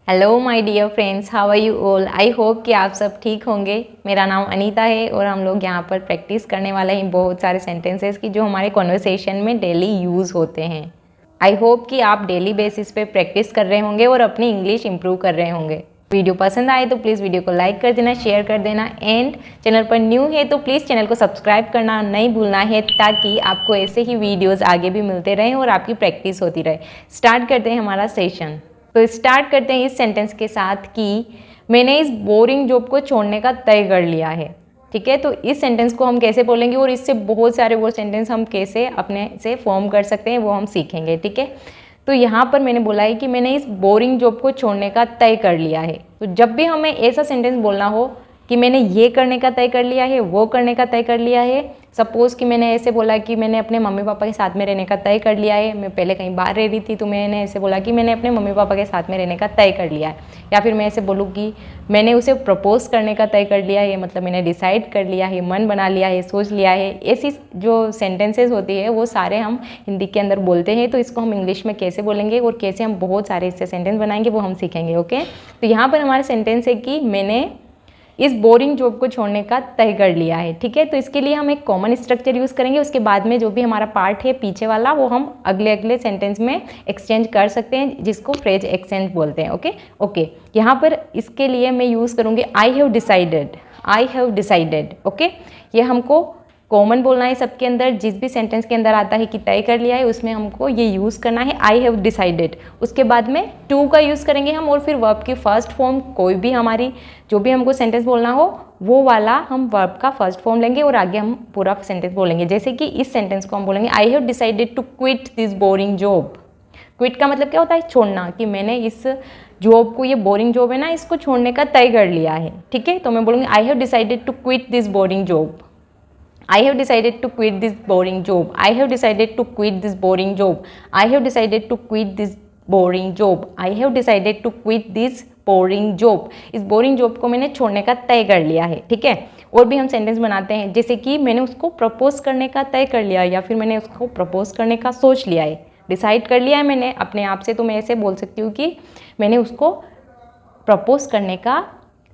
Hello my dear friends, how are you all. I hope कि आप सब ठीक होंगे। मेरा नाम अनीता है और हम लोग यहाँ पर प्रैक्टिस करने वाले हैं बहुत सारे सेंटेंसेस की जो हमारे कॉन्वर्सेशन में डेली यूज़ होते हैं। आई होप कि आप डेली बेसिस पे प्रैक्टिस कर रहे होंगे और अपनी इंग्लिश इंप्रूव कर रहे होंगे। वीडियो पसंद आए तो प्लीज़ वीडियो को लाइक कर देना, शेयर कर देना एंड चैनल पर न्यू है तो प्लीज़ चैनल को सब्सक्राइब करना नहीं भूलना है ताकि आपको ऐसे ही वीडियोज़ आगे भी मिलते रहें और आपकी प्रैक्टिस होती रहे। स्टार्ट करते हैं हमारा सेशन। तो स्टार्ट करते हैं इस सेंटेंस के साथ कि मैंने इस बोरिंग जॉब को छोड़ने का तय कर लिया है। ठीक है, तो इस सेंटेंस को हम कैसे बोलेंगे और इससे बहुत सारे वो सेंटेंस हम कैसे अपने से फॉर्म कर सकते हैं वो हम सीखेंगे। ठीक है, तो यहाँ पर मैंने बोला है कि मैंने इस बोरिंग जॉब को छोड़ने का तय कर लिया है। तो जब भी हमें ऐसा सेंटेंस बोलना हो कि मैंने ये करने का तय कर लिया है, वो करने का तय कर लिया है। सपोज़ कि मैंने ऐसे बोला कि मैंने अपने मम्मी पापा के साथ में रहने का तय कर लिया है। मैं पहले कहीं बाहर रह रही थी तो मैंने ऐसे बोला कि मैंने अपने मम्मी पापा के साथ में रहने का तय कर लिया है। या फिर मैं ऐसे बोलूँ कि मैंने उसे प्रपोज़ करने का तय कर लिया है, मतलब मैंने डिसाइड कर लिया है, मन बना लिया है, सोच लिया है। ऐसी जो सेंटेंसेस होती है वो सारे हम हिंदी के अंदर बोलते हैं। तो इसको हम इंग्लिश में कैसे बोलेंगे और कैसे हम बहुत सारे इससे सेंटेंस बनाएंगे वो हम सीखेंगे। ओके, तो यहाँ पर हमारा सेंटेंस है कि मैंने इस बोरिंग जॉब को छोड़ने का तय कर लिया है। ठीक है, तो इसके लिए हम एक कॉमन स्ट्रक्चर यूज़ करेंगे। उसके बाद में जो भी हमारा पार्ट है पीछे वाला वो हम अगले सेंटेंस में एक्सचेंज कर सकते हैं, जिसको फ्रेज एक्सचेंज बोलते हैं। ओके, यहाँ पर इसके लिए मैं यूज़ करूँगी आई have decided. I have decided. Okay, ये हमको कॉमन बोलना है सबके अंदर। जिस भी सेंटेंस के अंदर आता है कि तय कर लिया है उसमें हमको ये यूज़ करना है आई हैव डिसाइडेड। उसके बाद में टू का यूज़ करेंगे हम और फिर वर्ब की फर्स्ट फॉर्म कोई भी हमारी जो भी हमको सेंटेंस बोलना हो वो वाला हम वर्ब का फर्स्ट फॉर्म लेंगे और आगे हम पूरा सेंटेंस बोलेंगे। जैसे कि इस सेंटेंस को हम बोलेंगे I have decided to quit this boring job. Quit का मतलब क्या होता है? छोड़ना, कि मैंने इस जॉब को, ये बोरिंग जॉब है ना, इसको छोड़ने का तय कर लिया है। ठीक है, तो मैं बोलूँगी I have decided to quit this boring job. I have decided to quit this boring job. I have decided to quit this boring job. I have decided to quit this boring job. I have decided to quit this boring job. इस boring job को मैंने छोड़ने का तय कर लिया है। ठीक है, और भी हम सेंटेंस बनाते हैं जैसे कि मैंने उसको प्रपोज करने का तय कर लिया है या फिर मैंने उसको प्रपोज करने का सोच लिया है, डिसाइड कर लिया है मैंने अपने आप से। तो मैं ऐसे बोल सकती हूँ कि मैंने उसको प्रपोज करने का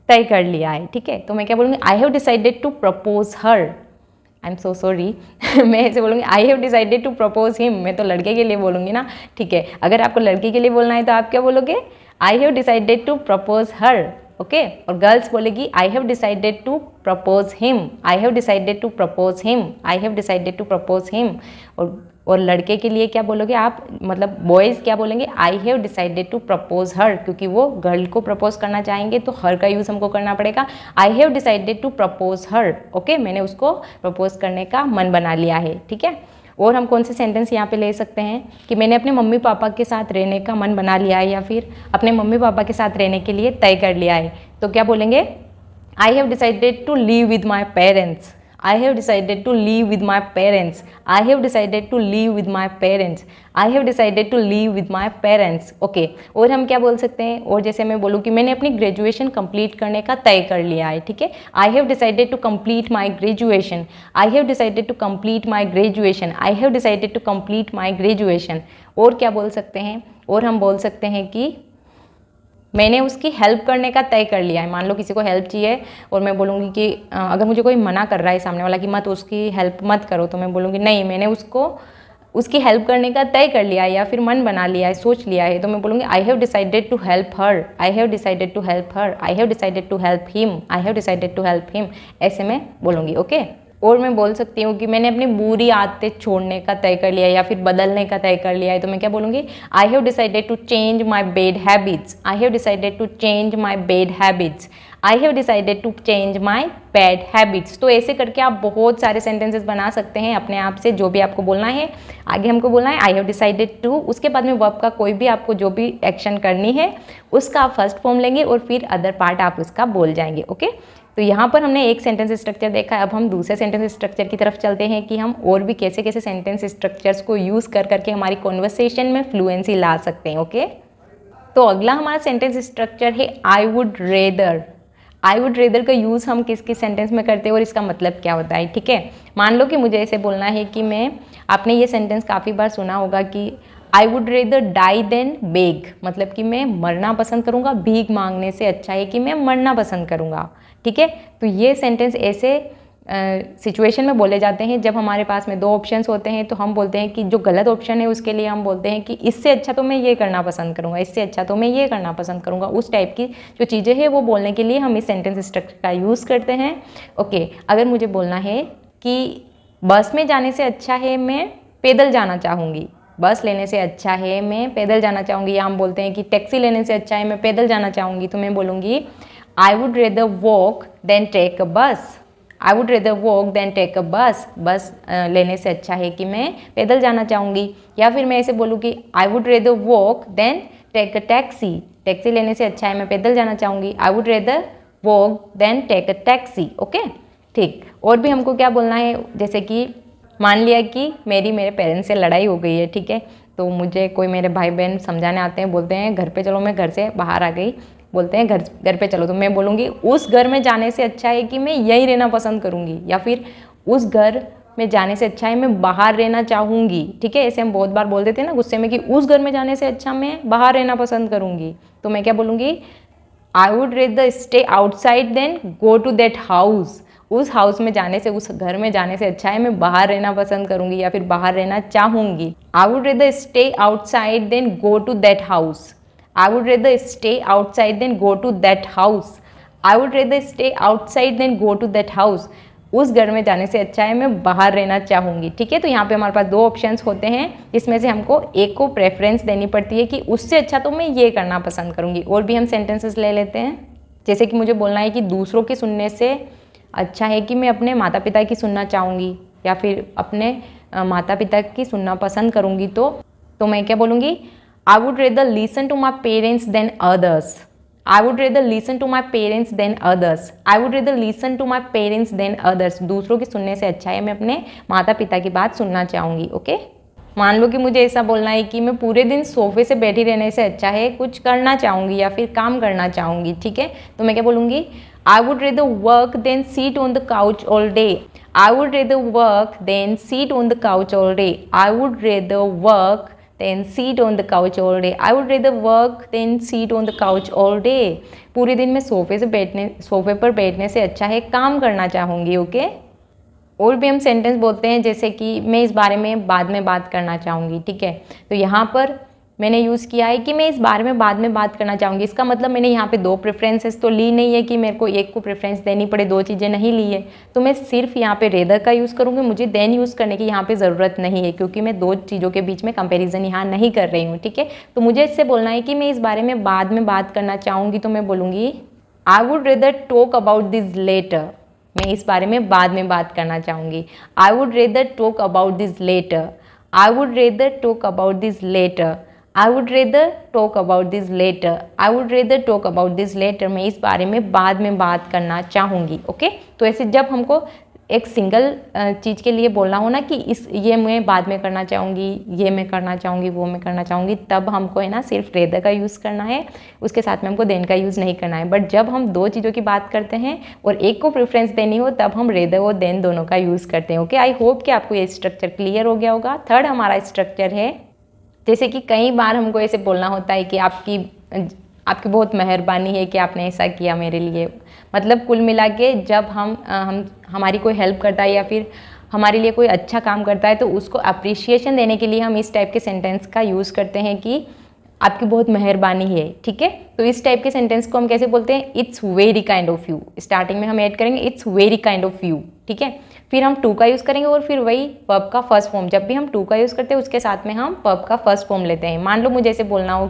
तय कर लिया है। ठीक है, तो मैं क्या बोलूँगी? I have decided to propose her. I am so sorry मैं ऐसे बोलूँगी I have decided to propose him. मैं तो लड़के के लिए बोलूँगी ना। ठीक है, अगर आपको लड़की के लिए बोलना है तो आप क्या बोलोगे? I have decided to propose her. Okay, और गर्ल्स बोलेगी I have decided to propose him. I have decided to propose him. I have decided to propose him. और लड़के के लिए क्या बोलोगे आप? मतलब बॉयज़ क्या बोलेंगे? I have decided to propose her, क्योंकि वो गर्ल को प्रपोज करना चाहेंगे तो हर का यूज़ हमको करना पड़ेगा। I have decided to propose her. Okay, मैंने उसको प्रपोज करने का मन बना लिया है। ठीक है, और हम कौन से सेंटेंस यहाँ पे ले सकते हैं कि मैंने अपने मम्मी पापा के साथ रहने का मन बना लिया है या फिर अपने मम्मी पापा के साथ रहने के लिए तय कर लिया है। तो क्या बोलेंगे? I have decided to live with my parents. I have decided to live with my parents. I have decided to live with my parents. I have decided to live with my parents. Okay, और हम क्या बोल सकते हैं? और जैसे मैं बोलूँ कि मैंने अपनी ग्रेजुएशन कंप्लीट करने का तय कर लिया है। ठीक है, I have decided to complete my graduation. I have decided to complete my graduation. I have decided to complete my graduation. और क्या बोल सकते हैं? और हम बोल सकते हैं कि मैंने उसकी हेल्प करने का तय कर लिया है। मान लो किसी को हेल्प चाहिए और मैं बोलूँगी कि अगर मुझे कोई मना कर रहा है सामने वाला कि मत उसकी हेल्प मत करो, तो मैं बोलूँगी नहीं, मैंने उसकी हेल्प करने का तय कर लिया है या फिर मन बना लिया है, सोच लिया है। तो मैं बोलूँगी I have decided to help her. I have decided to help her. I have decided to help him. I have decided to help him. ऐसे मैं बोलूँगी। ओके, और मैं बोल सकती हूँ कि मैंने अपनी बुरी आदतें छोड़ने का तय कर लिया है या फिर बदलने का तय कर लिया है। तो मैं क्या बोलूँगी? I have decided to change my bad habits. I have decided to change my bad habits. I have decided to change my bad habits. तो ऐसे करके आप बहुत सारे सेंटेंसेस बना सकते हैं अपने आप से, जो भी आपको बोलना है। आगे हमको बोलना है आई हैव डिसाइडेड टू, उसके बाद में वर्ब का कोई भी आपको जो भी एक्शन करनी है उसका आप फर्स्ट फॉर्म लेंगे और फिर अदर पार्ट आप उसका बोल जाएंगे। ओके, तो यहाँ पर हमने एक सेंटेंस स्ट्रक्चर देखा है। अब हम दूसरे सेंटेंस स्ट्रक्चर की तरफ चलते हैं कि हम और भी कैसे कैसे सेंटेंस स्ट्रक्चर्स को यूज़ कर करके हमारी कॉन्वर्सेशन में फ्लुएंसी ला सकते हैं। ओके, तो अगला हमारा सेंटेंस स्ट्रक्चर है आई would rather. I would rather का यूज़ हम किस किस सेंटेंस में करते हैं और इसका मतलब क्या होता है। ठीक है, मान लो कि मुझे ऐसे बोलना है कि आपने ये सेंटेंस काफ़ी बार सुना होगा कि I would rather die than beg, मतलब कि मैं मरना पसंद करूँगा, भीख मांगने से अच्छा है कि मैं मरना पसंद करूँगा। ठीक है, तो ये सेंटेंस ऐसे सिचुएशन में बोले जाते हैं जब हमारे पास में दो ऑप्शंस होते हैं, तो हम बोलते हैं कि जो गलत ऑप्शन है उसके लिए हम बोलते हैं कि इससे अच्छा तो मैं ये करना पसंद करूँगा, इससे अच्छा तो मैं ये करना पसंद करूँगा। उस टाइप की जो चीज़ें हैं वो बोलने के लिए हम इस सेंटेंस स्ट्रक्चर का यूज़ करते हैं। ओके, अगर मुझे बोलना है कि बस में जाने से अच्छा है मैं पैदल जाना चाहूँगी, बस लेने से अच्छा है मैं पैदल जाना चाहूँगी, या हम बोलते हैं कि टैक्सी लेने से अच्छा है मैं पैदल जाना चाहूँगी, तो मैं बोलूँगी I would rather walk than take a bus. I would rather walk than take a bus, bus लेने से अच्छा है कि मैं पैदल जाना चाहूँगी। या फिर मैं ऐसे बोलूँगी I would rather walk than take a taxi, taxi लेने से अच्छा है मैं पैदल जाना चाहूँगी। I would rather walk than take a taxi. Okay, ठीक। और भी हमको क्या बोलना है, जैसे कि मान लिया कि मेरे पेरेंट्स से लड़ाई हो गई है, ठीक है, तो मुझे कोई मेरे भाई बहन समझाने आते हैं, बोलते हैं घर पे चलो, मैं घर से बाहर आ गई, बोलते हैं घर पे चलो, तो मैं बोलूँगी उस घर में जाने से अच्छा है कि मैं यहीं रहना पसंद करूँगी, या फिर उस घर में जाने से अच्छा है मैं बाहर रहना चाहूँगी। ठीक है, ऐसे हम बहुत बार बोल देते हैं ना गुस्से में कि उस घर में जाने से अच्छा मैं बाहर रहना पसंद करूँगी, तो मैं क्या बोलूँगी I would rather stay outside than go to that house. उस हाउस में जाने से, उस घर में जाने से अच्छा है मैं बाहर रहना पसंद करूँगी या फिर बाहर रहना चाहूँगी। I would rather stay outside than go to that house. I would rather stay outside than go to that house. I would rather stay outside than go to that house. उस घर में जाने से अच्छा है मैं बाहर रहना चाहूँगी। ठीक है, तो यहाँ पे हमारे पास दो ऑप्शंस होते हैं, इसमें से हमको एक को प्रेफरेंस देनी पड़ती है कि उससे अच्छा तो मैं ये करना पसंद करूँगी। और भी हम सेंटेंसेस ले लेते हैं, जैसे कि मुझे बोलना है कि दूसरों की सुनने से अच्छा है कि मैं अपने माता पिता की सुनना चाहूँगी या फिर अपने माता पिता की सुनना पसंद करूँगी, तो मैं क्या बोलूँगी I would rather listen to my parents than others. I would rather listen to my parents than others. I would rather listen to my parents than others. दूसरों की सुनने से अच्छा है मैं अपने माता पिता की बात सुनना चाहूँगी। ओके, मान लो कि मुझे ऐसा बोलना है कि मैं पूरे दिन सोफे से बैठी रहने से अच्छा है कुछ करना चाहूँगी या फिर काम करना चाहूँगी। ठीक है, तो मैं क्या बोलूँगी I would rather work than sit on the couch all day. I would rather work than sit on the couch all day. I would rather work then sit on the couch all day. I would rather work than sit on the couch all day. पूरे दिन में सोफे पर बैठने से अच्छा है काम करना चाहूँगी। ओके, और भी हम सेंटेंस बोलते हैं, जैसे कि मैं इस बारे में बाद में बात करना चाहूँगी। ठीक है, तो यहाँ पर मैंने यूज़ किया है कि मैं इस बारे में बाद में बात करना चाहूँगी। इसका मतलब मैंने यहाँ पे दो प्रेफरेंसेस तो ली नहीं है कि मेरे को एक को प्रेफरेंस देनी पड़े, दो चीज़ें नहीं ली है, तो मैं सिर्फ यहाँ पे रेदर का यूज़ करूँगी। मुझे देन यूज़ करने की यहाँ पे ज़रूरत नहीं है, क्योंकि मैं दो चीज़ों के बीच में कंपेरिजन यहाँ नहीं कर रही हूँ। ठीक है, तो मुझे इससे बोलना है कि मैं इस बारे में बाद में बात करना चाहूँगी, तो मैं बोलूँगी I would rather talk about this later. मैं इस बारे में बाद में बात करना चाहूँगी। I would rather talk about this later. I would rather talk about this later. I would rather talk about this later. I would rather talk about this later. मैं इस बारे में बाद में बात करना चाहूँगी। ओके, तो ऐसे जब हमको एक सिंगल चीज़ के लिए बोलना हो ना कि ये मैं बाद में करना चाहूँगी, ये मैं करना चाहूँगी, वो मैं करना चाहूँगी, तब हमको है ना सिर्फ रेदर का यूज़ करना है, उसके साथ में हमको देन का यूज़ नहीं करना है। बट जब हम दो चीज़ों की बात करते हैं और एक को प्रेफरेंस देनी हो, तब हम रेदर और देन दोनों का यूज़ करते हैं। ओके, आई होप कि आपको ये स्ट्रक्चर क्लियर हो गया होगा। थर्ड हमारा स्ट्रक्चर है, जैसे कि कई बार हमको ऐसे बोलना होता है कि आपकी बहुत मेहरबानी है कि आपने ऐसा किया मेरे लिए। मतलब कुल मिला के जब हमारी कोई हेल्प करता है या फिर हमारे लिए कोई अच्छा काम करता है, तो उसको अप्रिशिएशन देने के लिए हम इस टाइप के सेंटेंस का यूज़ करते हैं कि आपकी बहुत मेहरबानी है। ठीक है, तो इस टाइप के सेंटेंस को हम कैसे बोलते हैं, it's very kind of you. Starting में हम ऐड करेंगे it's very kind of you. ठीक है, फिर हम टू का यूज़ करेंगे और फिर वही वर्ब का फर्स्ट फॉर्म। जब भी हम टू का यूज़ करते हैं उसके साथ में हम वर्ब का फर्स्ट फॉर्म लेते हैं। मान लो मुझे ऐसे बोलना हो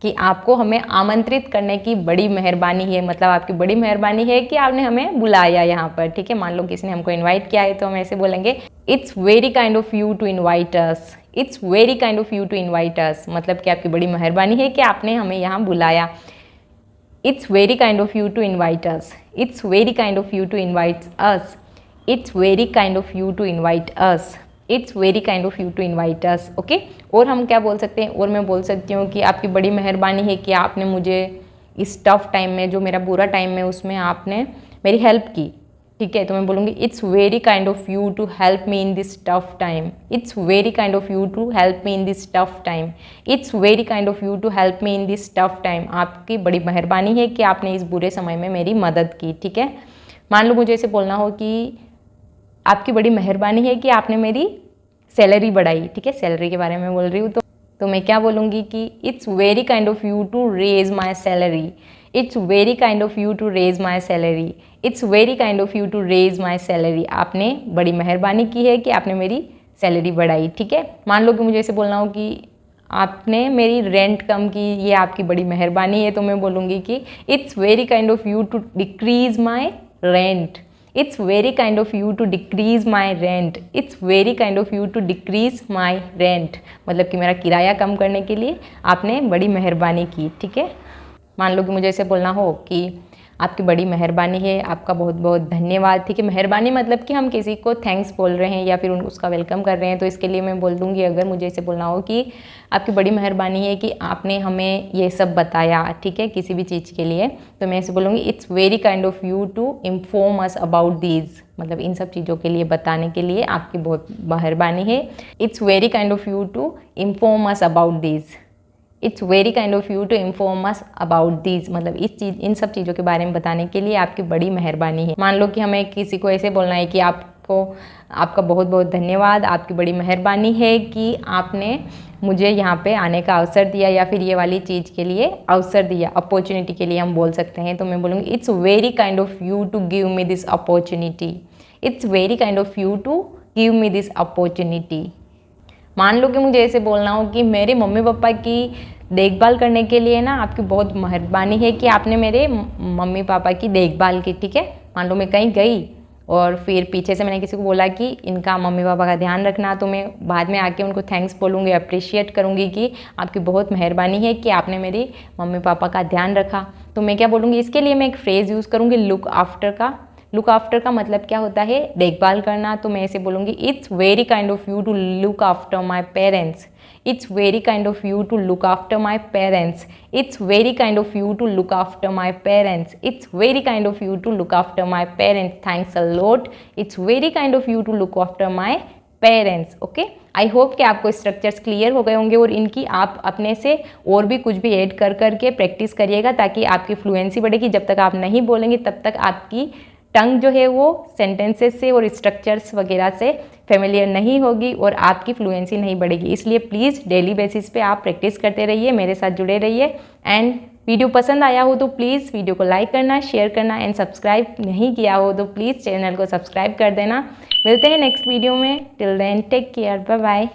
कि आपको हमें आमंत्रित करने की बड़ी मेहरबानी है, मतलब आपकी बड़ी मेहरबानी है कि आपने हमें बुलाया यहाँ पर। ठीक है, मान लो किसी ने हमको इनवाइट किया है, तो हम ऐसे बोलेंगे it's very kind of you to invite us. It's very kind of you to invite us, मतलब कि आपकी बड़ी मेहरबानी है कि आपने हमें यहाँ बुलाया। It's very kind of you to invite us. It's very kind of you to invite us. It's very kind of you to invite us. It's very kind of you to invite us. Okay, और हम क्या बोल सकते हैं, और मैं बोल सकती हूँ कि आपकी बड़ी मेहरबानी है कि आपने मुझे इस टफ टाइम में, जो मेरा बुरा टाइम है, उसमें आपने मेरी हेल्प की। ठीक है, तो मैं बोलूँगी it's very kind of you to help me in this tough time. It's very kind of you to help me in this tough time. It's very kind of you to help me in this tough time. आपकी बड़ी मेहरबानी है कि आपने इस बुरे समय में मेरी मदद की। ठीक है, मान लो मुझे ऐसे बोलना हो कि आपकी बड़ी मेहरबानी है कि आपने मेरी सैलरी बढ़ाई। ठीक है, सैलरी के बारे में बोल रही हूँ तो मैं क्या बोलूँगी कि it's very kind of you to raise my salary. It's very kind of you to raise my salary. It's very kind of you to raise my salary. आपने बड़ी मेहरबानी की है कि आपने मेरी सैलरी बढ़ाई। ठीक है, मान लो कि मुझे ऐसे बोलना हो कि आपने मेरी रेंट कम की, ये आपकी बड़ी मेहरबानी है, तो मैं बोलूँगी कि it's very kind of you to decrease my rent. It's very kind of you to decrease my rent. It's very kind of you to decrease my rent, मतलब कि मेरा किराया कम करने के लिए आपने बड़ी मेहरबानी की। ठीक है, मान लो कि मुझे ऐसे बोलना हो कि आपकी बड़ी मेहरबानी है, आपका बहुत बहुत धन्यवाद। ठीक है, मेहरबानी मतलब कि हम किसी को थैंक्स बोल रहे हैं या फिर उसका वेलकम कर रहे हैं, तो इसके लिए मैं बोल दूँगी, अगर मुझे ऐसे बोलना हो कि आपकी बड़ी मेहरबानी है कि आपने हमें ये सब बताया, ठीक है, किसी भी चीज़ के लिए, तो मैं ऐसे बोलूँगी it's very kind of you to inform us about these, मतलब इन सब चीज़ों के लिए बताने के लिए आपकी बहुत मेहरबानी है। It's very kind of you to inform us about these. It's very kind of you to inform us about these, मतलब इन सब चीज़ों के बारे में बताने के लिए आपकी बड़ी मेहरबानी है। मान लो कि हमें किसी को ऐसे बोलना है कि आपका बहुत बहुत धन्यवाद, आपकी बड़ी मेहरबानी है कि आपने मुझे यहाँ पे आने का अवसर दिया या फिर ये वाली चीज़ के लिए अवसर दिया, अपॉर्चुनिटी के लिए हम बोल सकते हैं, तो मैं बोलूँगी it's very kind of you to give me this opportunity. It's very kind of you to give me this opportunity. मान लो कि मुझे ऐसे बोलना हो कि मेरे मम्मी पापा की देखभाल करने के लिए ना आपकी बहुत मेहरबानी है कि आपने मेरे मम्मी पापा की देखभाल की। ठीक है, मान लो मैं कहीं गई और फिर पीछे से मैंने किसी को बोला कि इनका मम्मी पापा का ध्यान रखना, तो मैं बाद में आके उनको थैंक्स बोलूँगी, अप्रिशिएट करूँगी कि आपकी बहुत मेहरबानी है कि आपने मेरी मम्मी पापा का ध्यान रखा। तो मैं क्या बोलूँगी, इसके लिए मैं एक फ्रेज़ यूज़ करूँगी लुक आफ्टर का। लुक आफ्टर का मतलब क्या होता है, देखभाल करना, तो मैं ऐसे बोलूँगी it's very kind of you to look after my parents. It's very kind of you to look after my parents. It's very kind of you to look after my parents. It's very kind of you to look after my parents. Thanks a lot. It's very kind of you to look after my parents. Okay, I hope कि आपको structures clear हो गए होंगे और इनकी आप अपने से और भी कुछ भी ऐड कर करके प्रैक्टिस करिएगा ताकि आपकी फ्लुएंसी बढ़ेगी। जब तक आप नहीं बोलेंगे तब तक आपकी टंग जो है वो सेंटेंसेस से और स्ट्रक्चर्स वगैरह से फेमिलियर नहीं होगी और आपकी फ्लुएंसी नहीं बढ़ेगी। इसलिए प्लीज़ डेली बेसिस पे आप प्रैक्टिस करते रहिए, मेरे साथ जुड़े रहिए। एंड वीडियो पसंद आया हो तो प्लीज़ वीडियो को लाइक करना, शेयर करना एंड सब्सक्राइब नहीं किया हो तो प्लीज़ चैनल को सब्सक्राइब कर देना। मिलते हैं नेक्स्ट वीडियो में। Till then take care, bye bye.